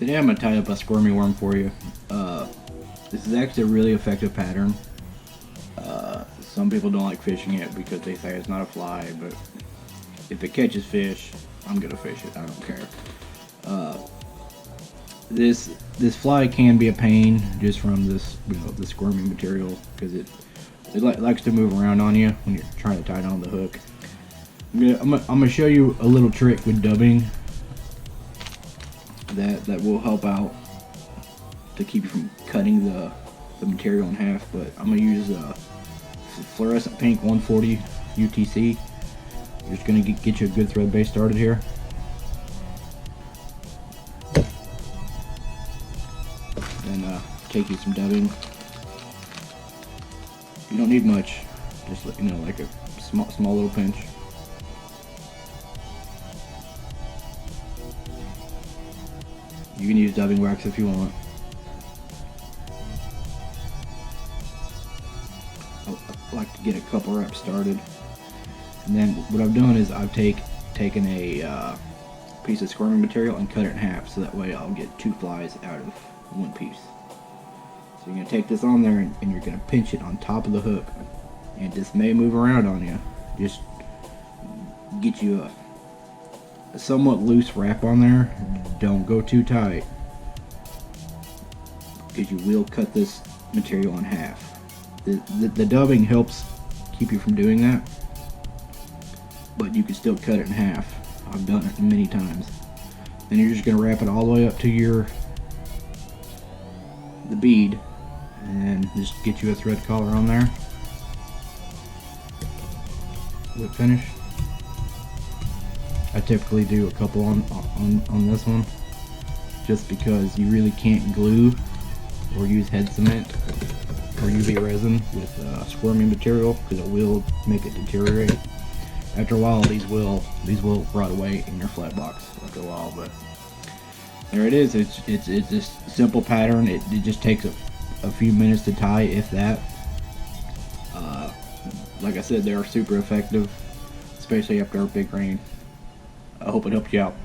Today I'm going to tie up a squirmy worm for you. This is actually a really effective pattern. Some people don't like fishing it because they say it's not a fly, but if it catches fish, I'm going to fish it. I don't care. This fly can be a pain just from this, the squirming material, because it likes to move around on you when you're trying to tie it on the hook. I'm gonna show you a little trick with dubbing that will help out to keep you from cutting the material in half. But I'm gonna use a fluorescent pink 140 UTC. Just gonna get you a good thread base started here. And take you some dubbing. You don't need much, just like a small little pinch. You can use dubbing wax if you want. I like to get a couple reps started, and then what I'm doing is I've taken a piece of squirming material and cut it in half, so that way I'll get 2 flies out of one piece. So you're going to take this on there and you're going to pinch it on top of the hook, and this may move around on you. Just get you a somewhat loose wrap on there. Don't go too tight, because you will cut this material in half. The dubbing helps keep you from doing that, but you can still cut it in half. I've done it many times. Then you're just going to wrap it all the way up to the bead, and just get you a thread collar on there. Whip finish. I typically do a couple on this one, just because you really can't glue or use head cement or UV resin with squirming material, because it will make it deteriorate. After a while, these will rot away in your flat box after a while. But there it is. It's just a simple pattern. It just takes a few minutes to tie, if that. Like I said, they are super effective, especially after a big rain. I hope it helped you out.